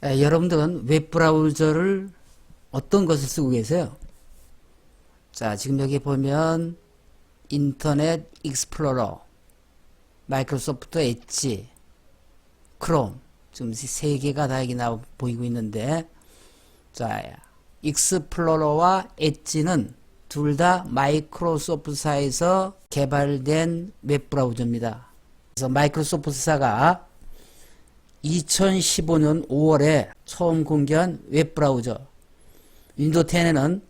여러분들은 웹브라우저를 어떤 것을 쓰고 계세요? 자, 지금 여기 보면 인터넷 익스플로러, 마이크로소프트 엣지, 크롬, 지금 세 개가 다 여기 보이고 있는데, 자, 익스플로러와 엣지는 둘 다 마이크로소프트사에서 개발된 웹브라우저입니다. 그래서 마이크로소프트사가 2015년 5월에 처음 공개한 웹브라우저 윈도우 10에는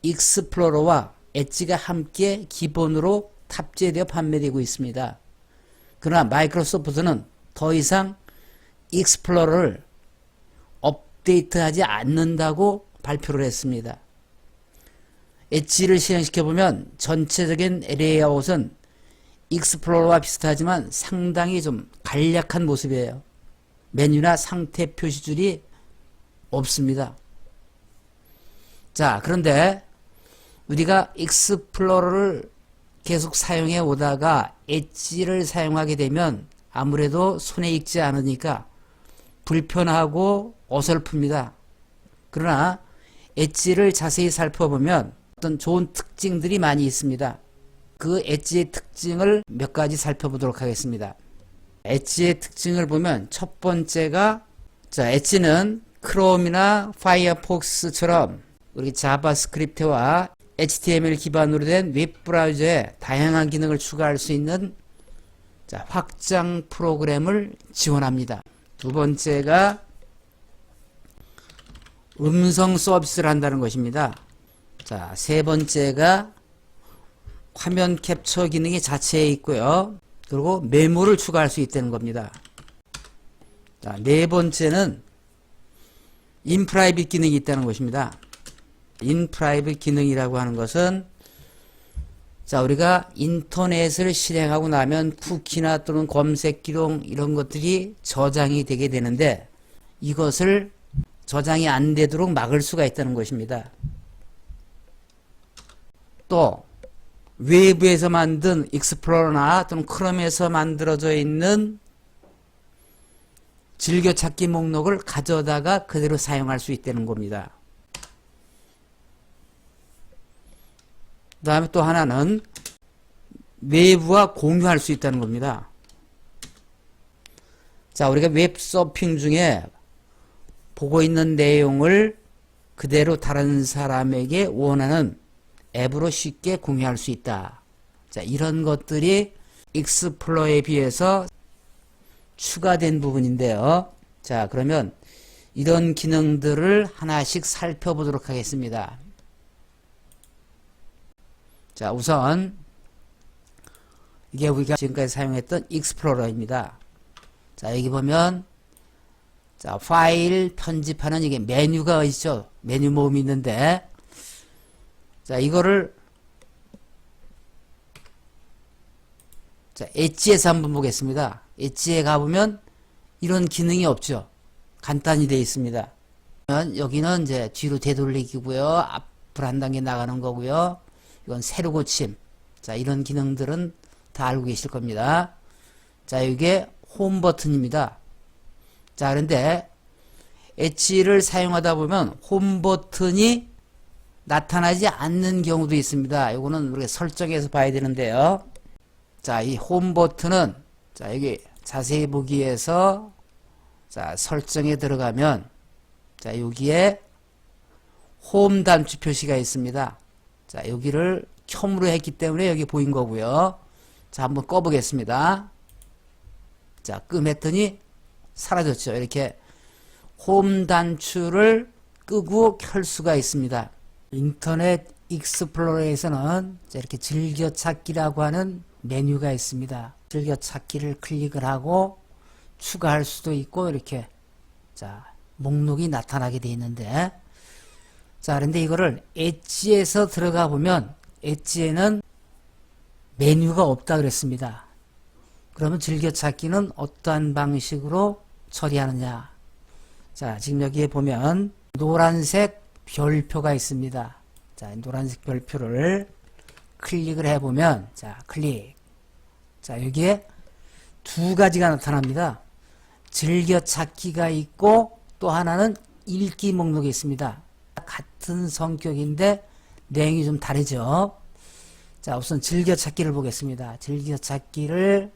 익스플로러와 엣지가 함께 기본으로 탑재되어 판매되고 있습니다. 그러나 마이크로소프트는 더 이상 익스플로러를 업데이트하지 않는다고 발표를 했습니다. 엣지를 실행시켜보면 전체적인 레이아웃은 익스플로러와 비슷하지만 상당히 좀 간략한 모습이에요. 메뉴나 상태 표시줄이 없습니다. 자, 그런데 우리가 익스플로러를 계속 사용해 오다가 엣지를 사용하게 되면 아무래도 손에 익지 않으니까 불편하고 어설픕니다. 그러나 엣지를 자세히 살펴보면 어떤 좋은 특징들이 많이 있습니다. 그 엣지의 특징을 몇 가지 살펴보도록 하겠습니다. 엣지의 특징을 보면 첫 번째가, 자, 엣지는 크롬이나 파이어폭스처럼 우리 자바스크립트와 HTML 기반으로 된 웹브라우저에 다양한 기능을 추가할 수 있는, 자, 확장 프로그램을 지원합니다. 두 번째가 음성 서비스를 한다는 것입니다. 자, 세 번째가 화면 캡처 기능이 자체에 있고요. 그리고 메모를 추가할 수 있다는 겁니다. 자, 네 번째는 인프라이빗 기능이 있다는 것입니다. 인프라이빗 기능이라고 하는 것은, 자, 우리가 인터넷을 실행하고 나면 쿠키나 또는 검색 기록 이런 것들이 저장이 되게 되는데 이것을 저장이 안 되도록 막을 수가 있다는 것입니다. 또 외부에서 만든 익스플로러나 또는 크롬에서 만들어져 있는 즐겨찾기 목록을 가져다가 그대로 사용할 수 있다는 겁니다. 그 다음에 또 하나는 외부와 공유할 수 있다는 겁니다. 자, 우리가 웹서핑 중에 보고 있는 내용을 그대로 다른 사람에게 원하는 앱으로 쉽게 공유할 수 있다. 자, 이런 것들이 익스플로러에 비해서 추가된 부분인데요. 자, 그러면 이런 기능들을 하나씩 살펴보도록 하겠습니다. 자, 우선 이게 우리가 지금까지 사용했던 익스플로러입니다. 자, 여기 보면, 자, 파일 편집하는 이게 메뉴가 있죠. 메뉴 모음이 있는데, 자, 이거를, 자, 엣지에서 한번 보겠습니다. 엣지에 가보면 이런 기능이 없죠. 간단히 되어 있습니다. 여기는 이제 뒤로 되돌리기고요. 앞으로 한 단계 나가는 거고요. 이건 세로 고침. 자, 이런 기능들은 다 알고 계실 겁니다. 자, 이게 홈 버튼입니다. 자, 그런데 엣지를 사용하다 보면 홈 버튼이 나타나지 않는 경우도 있습니다. 이거는 우리가 설정해서 봐야 되는데요. 자, 이 홈 버튼은, 자, 여기 자세히 보기 위해서, 자, 설정에 들어가면, 자, 여기에 홈 단추 표시가 있습니다. 자, 여기를 켬으로 했기 때문에 여기 보인 거고요. 자, 한번 꺼보겠습니다. 자, 끔했더니 사라졌죠. 이렇게 홈 단추를 끄고 켤 수가 있습니다. 인터넷 익스플로러에서는 이렇게 즐겨찾기라고 하는 메뉴가 있습니다. 즐겨찾기를 클릭을 하고 추가할 수도 있고 이렇게, 자, 목록이 나타나게 되어 있는데, 자, 그런데 이거를 엣지에서 들어가 보면 엣지에는 메뉴가 없다 그랬습니다. 그러면 즐겨찾기는 어떠한 방식으로 처리하느냐. 자, 지금 여기에 보면 노란색 별표가 있습니다. 자, 노란색 별표를 클릭을 해보면, 자, 클릭. 자, 여기에 두 가지가 나타납니다. 즐겨찾기가 있고 또 하나는 읽기 목록이 있습니다. 같은 성격인데 내용이 좀 다르죠. 자, 우선 즐겨찾기를 보겠습니다. 즐겨찾기를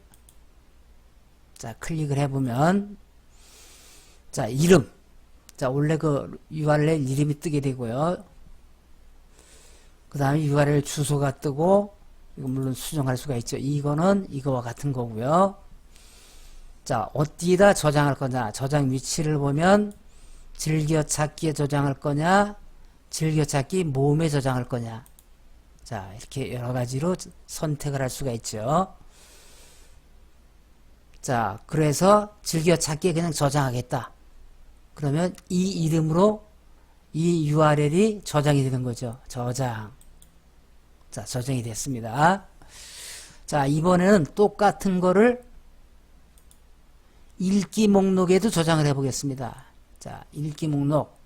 자, 클릭을 해보면 자, 이름. 자, 원래 그 URL 이름이 뜨게 되고요. 그 다음에 URL 주소가 뜨고, 이거 물론 수정할 수가 있죠. 이거는 이거와 같은 거고요. 자, 어디다 저장할 거냐. 저장 위치를 보면 즐겨찾기에 저장할 거냐, 즐겨찾기 모음에 저장할 거냐. 자, 이렇게 여러 가지로 선택을 할 수가 있죠. 자, 그래서 즐겨찾기에 그냥 저장하겠다. 그러면 이 이름으로 이 URL이 저장이 되는 거죠. 저장. 자, 저장이 됐습니다. 자, 이번에는 똑같은 거를 읽기 목록에도 저장을 해보겠습니다. 자, 읽기 목록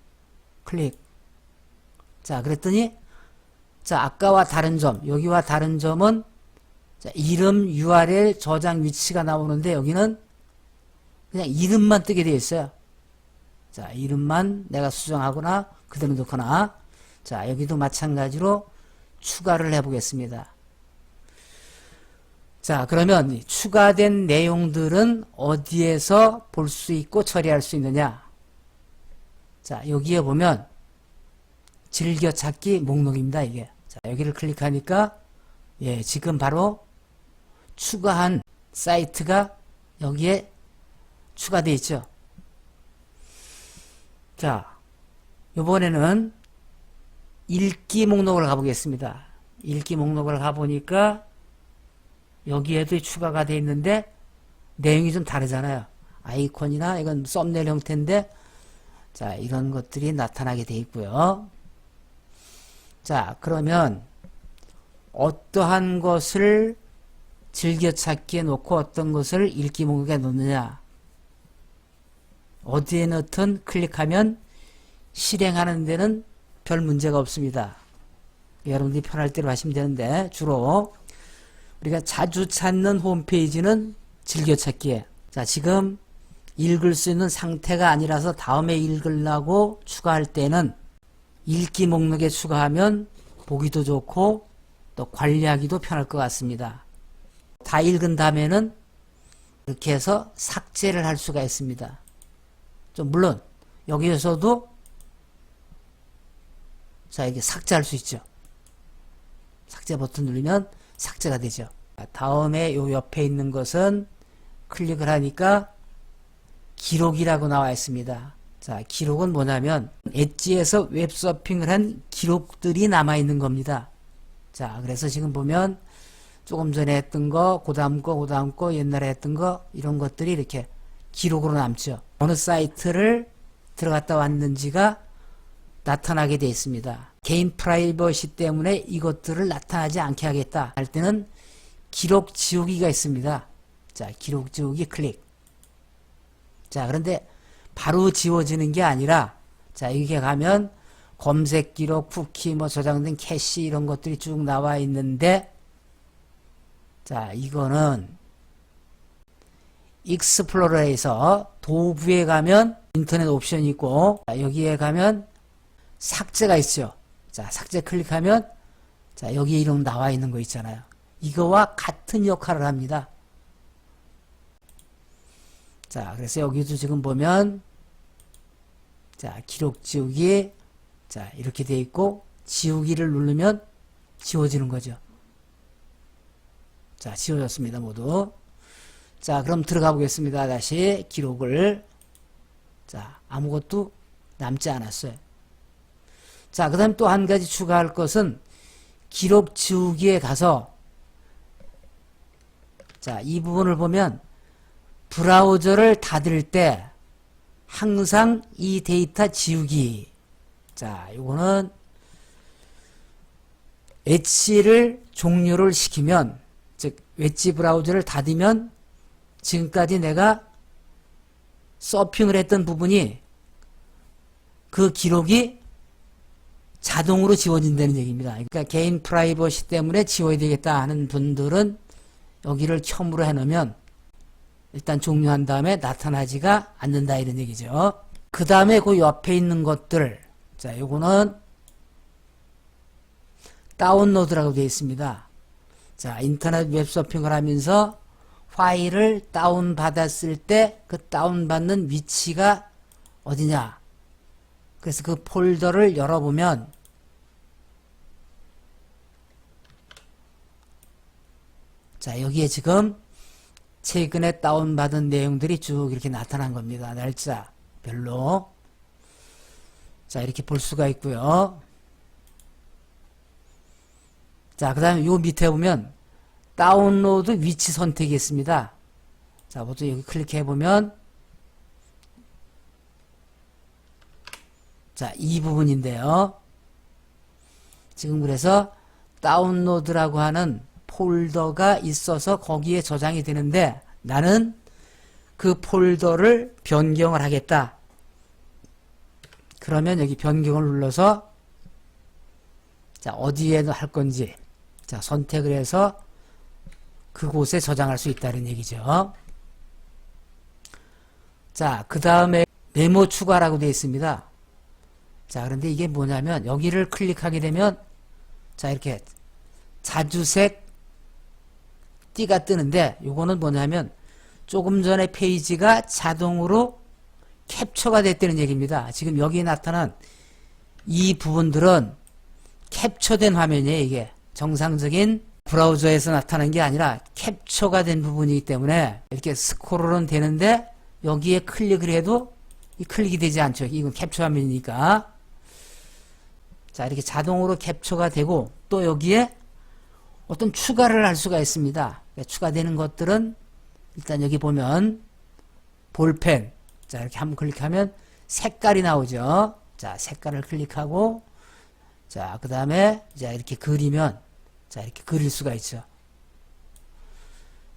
클릭. 자, 그랬더니 자, 아까와 다른 점, 여기와 다른 점은 자, 이름 URL 저장 위치가 나오는데 여기는 그냥 이름만 뜨게 되어 있어요. 자, 이름만 내가 수정하거나 그대로 넣거나. 자, 여기도 마찬가지로 추가를 해보겠습니다. 자, 그러면 추가된 내용들은 어디에서 볼 수 있고 처리할 수 있느냐. 자, 여기에 보면 즐겨찾기 목록입니다. 이게. 자, 여기를 클릭하니까 예, 지금 바로 추가한 사이트가 여기에 추가되어 있죠. 자, 이번에는 읽기 목록을 가보겠습니다. 읽기 목록을 가보니까 여기에도 추가가 되어 있는데 내용이 좀 다르잖아요. 아이콘이나 이건 썸네일 형태인데 자, 이런 것들이 나타나게 되어 있고요. 자, 그러면 어떠한 것을 즐겨찾기에 놓고 어떤 것을 읽기 목록에 놓느냐. 어디에 넣든 클릭하면 실행하는 데는 별 문제가 없습니다. 여러분들이 편할 대로 하시면 되는데 주로 우리가 자주 찾는 홈페이지는 즐겨찾기에 자, 지금 읽을 수 있는 상태가 아니라서 다음에 읽으려고 추가할 때는 읽기 목록에 추가하면 보기도 좋고 또 관리하기도 편할 것 같습니다. 다 읽은 다음에는 이렇게 해서 삭제를 할 수가 있습니다. 좀 물론 여기에서도 자, 이게 삭제할 수 있죠. 삭제 버튼 누르면 삭제가 되죠. 다음에 요 옆에 있는 것은 클릭을 하니까 기록이라고 나와 있습니다. 자, 기록은 뭐냐면 엣지에서 웹서핑을 한 기록들이 남아 있는 겁니다. 자, 그래서 지금 보면 조금 전에 했던 거, 그 다음 거, 옛날에 했던 거 이런 것들이 이렇게 기록으로 남죠. 어느 사이트를 들어갔다 왔는지가 나타나게 되어 있습니다. 개인 프라이버시 때문에 이것들을 나타나지 않게 하겠다 할 때는 기록 지우기가 있습니다. 자, 기록 지우기 클릭. 자, 그런데 바로 지워지는 게 아니라 자, 여기에 가면 검색 기록, 쿠키, 뭐 저장된 캐시 이런 것들이 쭉 나와 있는데 자, 이거는 익스플로러에서 도구에 가면 인터넷 옵션이 있고 자, 여기에 가면 삭제가 있죠. 자, 삭제 클릭하면 자, 여기에 이름 나와 있는 거 있잖아요. 이거와 같은 역할을 합니다. 자, 그래서 여기도 지금 보면 자, 기록 지우기 자, 이렇게 돼 있고 지우기를 누르면 지워지는 거죠. 자, 지워졌습니다. 모두. 자, 그럼 들어가 보겠습니다. 다시 기록을 자, 아무것도 남지 않았어요. 자, 그 다음 또 한 가지 추가할 것은 기록 지우기에 가서 자, 이 부분을 보면 브라우저를 닫을 때 항상 이 데이터 지우기 자, 요거는 엣지를 종료를 시키면 즉 웨지 브라우저를 닫으면 지금까지 내가 서핑을 했던 부분이 그 기록이 자동으로 지워진다는 얘기입니다. 그러니까 개인 프라이버시 때문에 지워야 되겠다 하는 분들은 여기를 켬으로 해놓으면 일단 종료한 다음에 나타나지가 않는다 이런 얘기죠. 그 다음에 그 옆에 있는 것들, 자, 요거는 다운로드라고 되어 있습니다. 자, 인터넷 웹서핑을 하면서 파일을 다운받았을 때 그 다운받는 위치가 어디냐. 그래서 그 폴더를 열어보면 자, 여기에 지금 최근에 다운받은 내용들이 쭉 이렇게 나타난 겁니다. 날짜별로. 자, 이렇게 볼 수가 있고요. 자, 그 다음에 요 밑에 보면 다운로드 위치 선택이 있습니다. 자, 모두 여기 클릭해보면 자, 이 부분인데요. 지금 그래서 다운로드라고 하는 폴더가 있어서 거기에 저장이 되는데 나는 그 폴더를 변경을 하겠다. 그러면 여기 변경을 눌러서 자, 어디에 할 건지 자, 선택을 해서 그곳에 저장할 수 있다는 얘기죠. 자, 그 다음에 메모 추가라고 되어 있습니다. 자, 그런데 이게 뭐냐면 여기를 클릭하게 되면 자, 이렇게 자주색 띠가 뜨는데 요거는 뭐냐면 조금 전에 페이지가 자동으로 캡처가 됐다는 얘기입니다. 지금 여기에 나타난 이 부분들은 캡처된 화면이에요. 이게 정상적인 브라우저에서 나타난 게 아니라 캡처가 된 부분이기 때문에 이렇게 스크롤은 되는데 여기에 클릭을 해도 이 클릭이 되지 않죠. 이건 캡처 화면이니까. 자, 이렇게 자동으로 캡처가 되고 또 여기에 어떤 추가를 할 수가 있습니다. 추가되는 것들은 일단 여기 보면 볼펜. 자, 이렇게 한번 클릭하면 색깔이 나오죠. 자, 색깔을 클릭하고 자, 그 다음에 자, 이렇게 그리면 자, 이렇게 그릴 수가 있죠.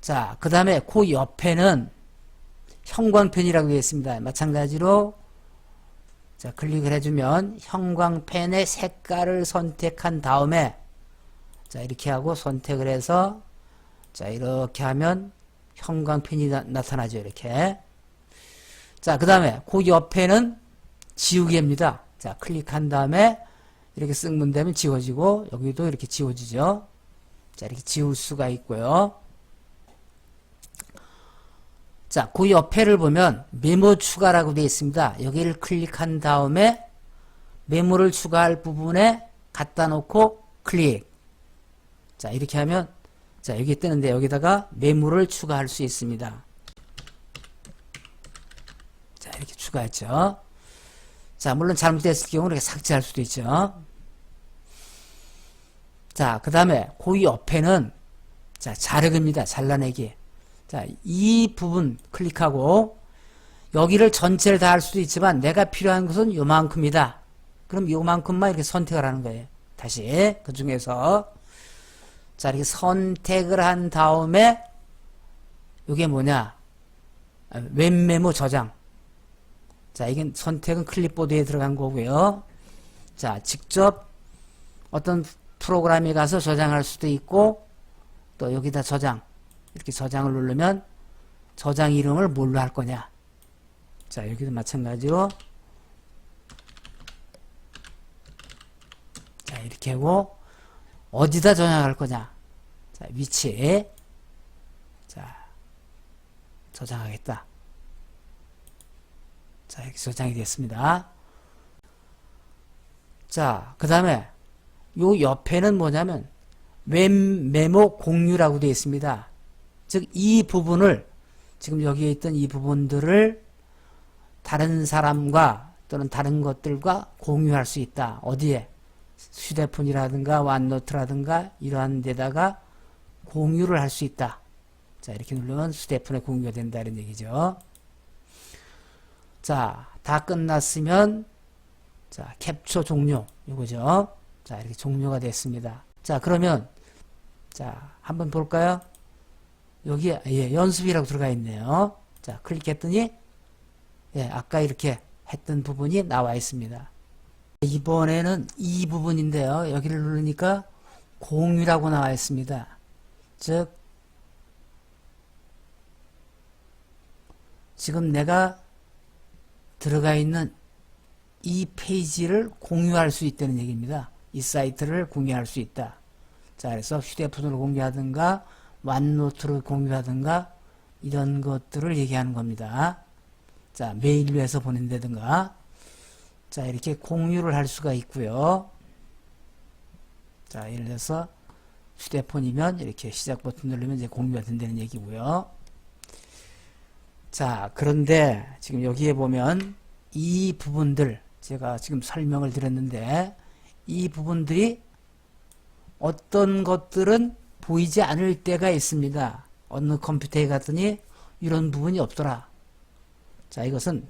자, 그 다음에 그 옆에는 형광펜이라고 되어 있습니다. 마찬가지로 자, 클릭을 해주면 형광펜의 색깔을 선택한 다음에 자, 이렇게 하고 선택을 해서 자, 이렇게 하면 형광펜이 나타나죠. 이렇게. 자, 그 다음에 그 옆에는 지우개입니다. 자, 클릭한 다음에 이렇게 쓱 되면 지워지고 여기도 이렇게 지워지죠. 자, 이렇게 지울 수가 있고요. 자, 그 옆에를 보면 메모 추가라고 되어 있습니다. 여기를 클릭한 다음에 메모를 추가할 부분에 갖다 놓고 클릭. 자, 이렇게 하면 자, 여기 뜨는데 여기다가 메모를 추가할 수 있습니다. 자, 이렇게 추가했죠. 자, 물론 잘못됐을 경우 이렇게 삭제할 수도 있죠. 자, 그 다음에 그 옆에는 자, 자르기입니다. 잘라내기. 자, 이 부분 클릭하고 여기를 전체를 다 할 수도 있지만 내가 필요한 것은 요만큼이다. 그럼 요만큼만 이렇게 선택을 하는 거예요. 다시 그 중에서 자, 이렇게 선택을 한 다음에 이게 뭐냐? 웹 메모 저장. 자, 이게 선택은 클립보드에 들어간 거고요. 자, 직접 어떤 프로그램에 가서 저장할 수도 있고 또 여기다 저장. 이렇게 저장을 누르면 저장 이름을 뭘로 할 거냐. 자, 여기도 마찬가지로 자, 이렇게 하고 어디다 저장할 거냐. 자, 위치에 자, 저장하겠다. 자, 이렇게 저장이 됐습니다. 자, 그 다음에 요 옆에는 뭐냐면 웹 메모 공유라고 되어 있습니다. 즉, 이 부분을 지금 여기에 있던 이 부분들을 다른 사람과 또는 다른 것들과 공유할 수 있다. 어디에? 휴대폰이라든가 원노트라든가 이러한 데다가 공유를 할 수 있다. 자, 이렇게 누르면 휴대폰에 공유가 된다는 얘기죠. 자, 다 끝났으면 자, 캡처 종료. 이거죠. 자, 이렇게 종료가 됐습니다. 자, 그러면 자, 한번 볼까요? 여기에 예, 연습이라고 들어가 있네요. 자, 클릭했더니 예, 아까 이렇게 했던 부분이 나와 있습니다. 이번에는 이 부분인데요. 여기를 누르니까 공유라고 나와 있습니다. 즉 지금 내가 들어가 있는 이 페이지를 공유할 수 있다는 얘기입니다. 이 사이트를 공유할 수 있다. 자, 그래서 휴대폰으로 공유하든가 원노트로 공유하든가 이런 것들을 얘기하는 겁니다. 자, 메일로 해서 보낸다든가. 자, 이렇게 공유를 할 수가 있고요. 자, 예를 들어서 휴대폰이면 이렇게 시작 버튼 누르면 이제 공유가 된다는 얘기고요. 자, 그런데 지금 여기에 보면 이 부분들 제가 지금 설명을 드렸는데 이 부분들이 어떤 것들은 보이지 않을 때가 있습니다. 어느 컴퓨터에 갔더니 이런 부분이 없더라. 자, 이것은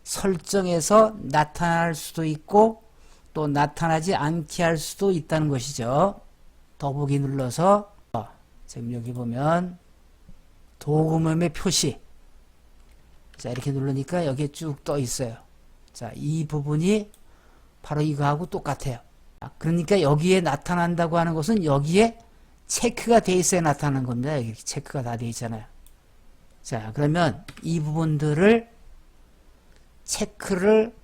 설정에서 나타날 수도 있고 또 나타나지 않게 할 수도 있다는 것이죠. 더보기 눌러서 지금 여기 보면 도구명의 표시, 자, 이렇게 누르니까 여기에 쭉 떠 있어요. 자, 이 부분이 바로 이거하고 똑같아요. 그러니까 여기에 나타난다고 하는 것은 여기에 체크가 돼 있어야 나타나는 겁니다. 여기 체크가 다 돼 있잖아요. 자, 그러면 이 부분들을 체크를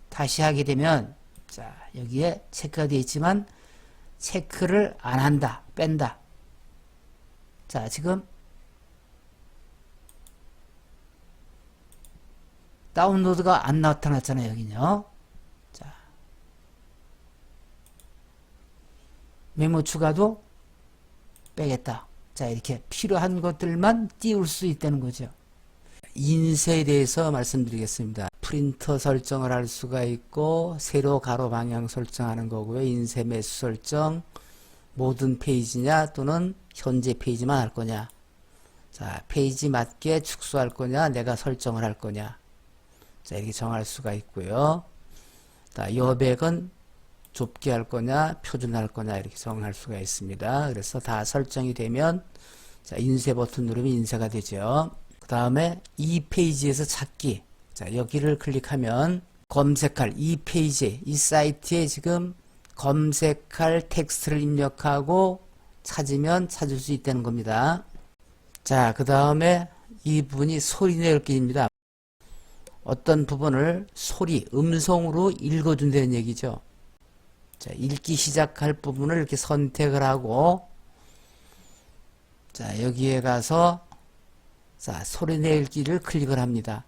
다시 하게 되면, 자, 여기에 체크가 되어 있지만 체크를 안 한다, 뺀다. 자, 지금 다운로드가 안 나타났잖아요, 여기는요. 자, 메모 추가도 빼겠다. 자, 이렇게 필요한 것들만 띄울 수 있다는 거죠. 인쇄에 대해서 말씀드리겠습니다. 프린터 설정을 할 수가 있고 세로 가로 방향 설정하는 거고요. 인쇄 매수 설정, 모든 페이지냐 또는 현재 페이지만 할 거냐. 자, 페이지 맞게 축소할 거냐, 내가 설정을 할 거냐. 자, 이렇게 정할 수가 있고요. 자, 여백은 좁게 할 거냐, 표준할 거냐, 이렇게 정할 수가 있습니다. 그래서 다 설정이 되면, 자, 인쇄 버튼 누르면 인쇄가 되죠. 그 다음에 이 페이지에서 찾기. 자, 여기를 클릭하면 검색할 이 페이지, 이 사이트에 지금 검색할 텍스트를 입력하고 찾으면 찾을 수 있다는 겁니다. 자, 그 다음에 이 부분이 소리 내읽기입니다. 어떤 부분을 소리, 음성으로 읽어준다는 얘기죠. 자, 읽기 시작할 부분을 이렇게 선택을 하고, 자, 여기에 가서, 자, 소리 내읽기를 클릭을 합니다.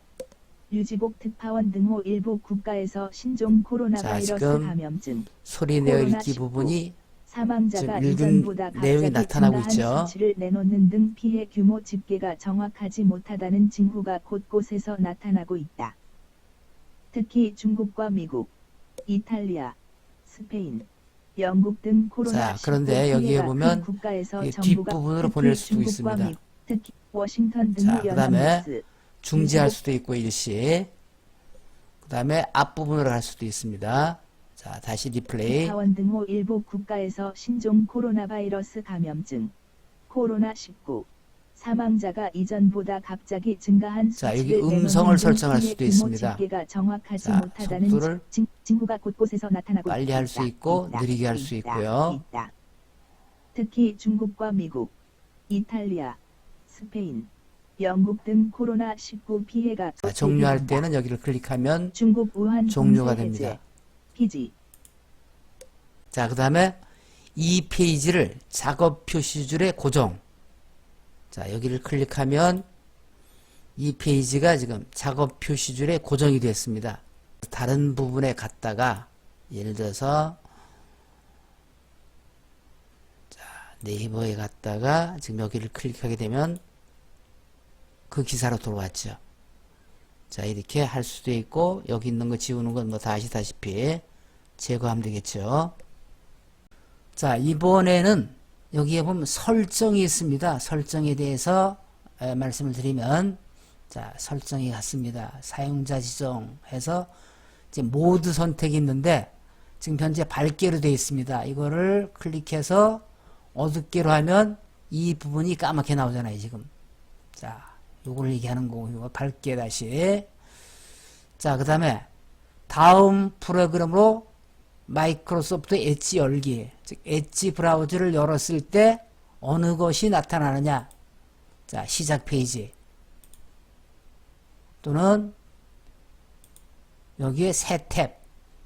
유지복 특파원 등호 일부 국가에서 신종 코로나 자, 바이러스 지금 감염증, 소리 내읽기 부분이 사망자가 지금 읽은 이전보다 내용이 갑자기 나타나고 증가한 있죠. 수치를 내놓는 등 피해 규모 집계가 정확하지 못하다는 징후가 곳곳에서 나타나고 있다. 특히 중국과 미국, 이탈리아, 스페인, 영국 등 코로나19 자, 그런데 여기에 피해가 보면 큰 국가에서 이 정부가 뒷부분으로 특히 보낼 수도 중국과 있습니다. 미국, 특히 워싱턴 등 자, 그 다음에 연합뉴스, 중지할 수도 있고 일시. 그 다음에 앞부분으로 갈 수도 있습니다. 자, 다시 리플레이. 특파원 등호 일부 국가에서 신종 코로나 바이러스 감염증, 코로나19 사망자가 이전보다 갑자기 증가한 자, 여기 수치를 음성을 내놓는 설정할 등 수도 피해 있습니다. 규모 집계가 정확하지 자, 못하다는 속도를 징후가 곳곳에서 나타나고 빨리 있다. 할 수 있고 느리게 할 수 있고요. 특히 중국과 미국, 이탈리아, 스페인, 영국 등 코로나19 피해가 자, 종료할 재개된다. 때는 여기를 클릭하면 중국 우한 종료가 봉쇄 해제, 됩니다. 피지. 자, 그 다음에 이 페이지를 작업 표시줄에 고정. 자, 여기를 클릭하면 이 페이지가 지금 작업 표시줄에 고정이 됐습니다. 다른 부분에 갔다가 예를 들어서 자, 네이버에 갔다가 지금 여기를 클릭하게 되면 그 기사로 돌아왔죠. 자, 이렇게 할 수도 있고 여기 있는 거 지우는 건 뭐 다 아시다시피 제거하면 되겠죠. 자, 이번에는 여기에 보면 설정이 있습니다. 설정에 대해서 말씀을 드리면, 자, 설정이 같습니다. 사용자 지정해서 이제 모드 선택이 있는데 지금 현재 밝게로 되어 있습니다. 이거를 클릭해서 어둡게로 하면 이 부분이 까맣게 나오잖아요, 지금. 자, 요걸 얘기하는 거고, 이거 밝게 다시. 자, 그 다음에 다음 프로그램으로 마이크로소프트 엣지 열기, 즉 엣지 브라우저를 열었을 때 어느 것이 나타나느냐. 자, 시작 페이지 또는 여기에 새 탭,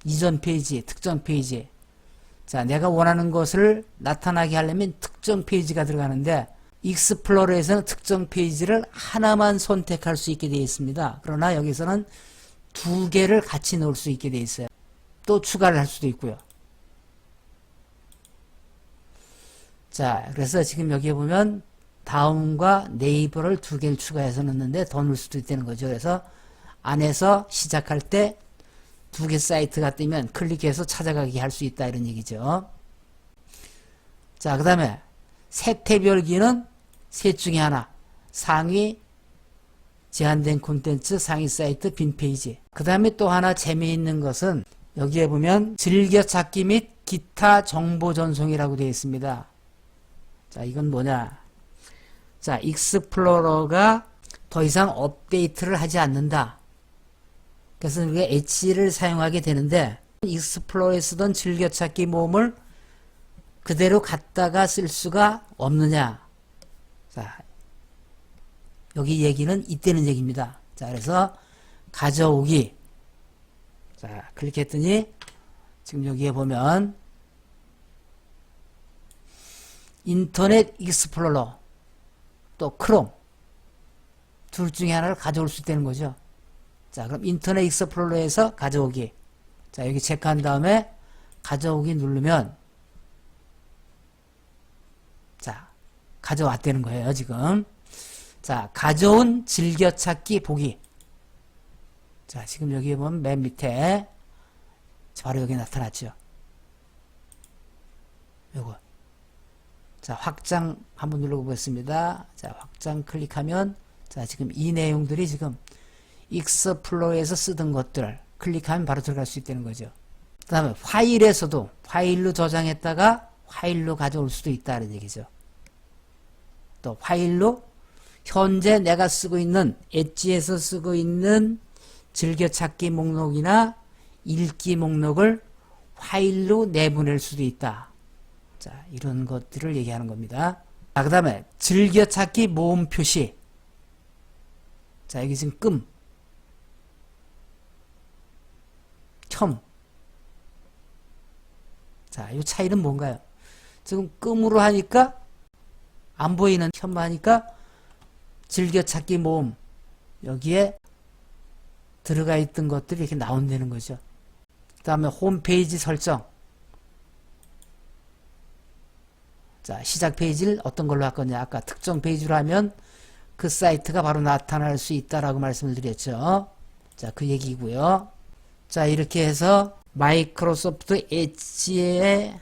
이전 페이지, 특정 페이지. 자, 내가 원하는 것을 나타나게 하려면 특정 페이지가 들어가는데 익스플로러에서는 특정 페이지를 하나만 선택할 수 있게 되어 있습니다. 그러나 여기서는 두 개를 같이 넣을 수 있게 되어 있어요. 또 추가를 할 수도 있고요. 자, 그래서 지금 여기에 보면 다음과 네이버를 두 개를 추가해서 넣는데 더 넣을 수도 있다는 거죠. 그래서 안에서 시작할 때 두 개 사이트가 뜨면 클릭해서 찾아가게 할 수 있다 이런 얘기죠. 자, 그 다음에 새 탭 열기는 셋 중에 하나. 상위 제한된 콘텐츠, 상위 사이트, 빈 페이지. 그 다음에 또 하나 재미있는 것은 여기에 보면 즐겨찾기 및 기타 정보 전송이라고 되어 있습니다. 자, 이건 뭐냐. 자, 익스플로러가 더 이상 업데이트를 하지 않는다. 그래서 우리가 엣지를 사용하게 되는데 익스플로러에 쓰던 즐겨찾기 모음을 그대로 갖다가 쓸 수가 없느냐. 자, 여기 얘기는 이때는 얘기입니다. 자, 그래서 가져오기. 자, 클릭했더니 지금 여기에 보면 인터넷 익스플로러 또 크롬 둘 중에 하나를 가져올 수 있다는 거죠. 자, 그럼 인터넷 익스플로러에서 가져오기. 자, 여기 체크한 다음에 가져오기 누르면 자, 가져왔다는 거예요, 지금. 자, 가져온 즐겨찾기 보기. 자, 지금 여기 보면 맨 밑에 바로 여기 나타났죠. 요거. 자, 확장 한번 눌러보겠습니다. 자, 확장 클릭하면 자, 지금 이 내용들이 지금 익스플로러에서 쓰던 것들 클릭하면 바로 들어갈 수 있다는 거죠. 그 다음에 파일에서도 파일로 저장했다가 파일로 가져올 수도 있다는 얘기죠. 또 파일로 현재 내가 쓰고 있는 엣지에서 쓰고 있는 즐겨찾기 목록이나 읽기 목록을 파일로 내보낼 수도 있다. 자, 이런 것들을 얘기하는 겁니다. 자, 그 다음에 즐겨찾기 모음 표시. 자, 여기 지금 끔, 켬. 자, 이 차이는 뭔가요? 지금 끔으로 하니까 안 보이는 켬 하니까 즐겨찾기 모음 여기에 들어가 있던 것들이 이렇게 나온다는 거죠. 그 다음에 홈페이지 설정. 자, 시작 페이지를 어떤 걸로 할 거냐. 아까 특정 페이지로 하면 그 사이트가 바로 나타날 수 있다라고 말씀을 드렸죠. 자, 그 얘기고요. 자, 이렇게 해서 마이크로소프트 엣지에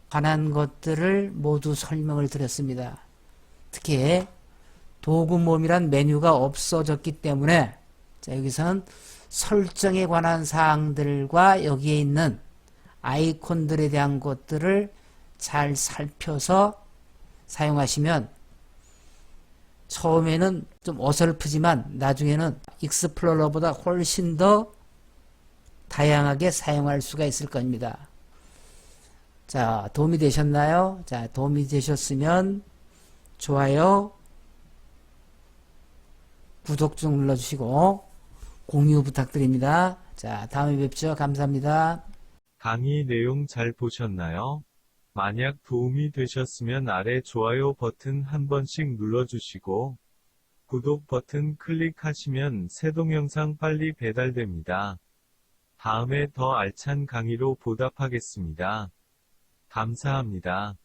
관한 것들을 모두 설명을 드렸습니다. 특히 도구 모음이란 메뉴가 없어졌기 때문에 자, 여기서는 설정에 관한 사항들과 여기에 있는 아이콘들에 대한 것들을 잘 살펴서 사용하시면 처음에는 좀 어설프지만 나중에는 익스플로러보다 훨씬 더 다양하게 사용할 수가 있을 겁니다. 자, 도움이 되셨나요? 자, 도움이 되셨으면 좋아요, 구독 좀 눌러주시고 공유 부탁드립니다. 자, 다음에 뵙죠. 감사합니다. 강의 내용 잘 보셨나요? 만약 도움이 되셨으면 아래 좋아요 버튼 한 번씩 눌러주시고 구독 버튼 클릭하시면 새 동영상 빨리 배달됩니다. 다음에 더 알찬 강의로 보답하겠습니다. 감사합니다.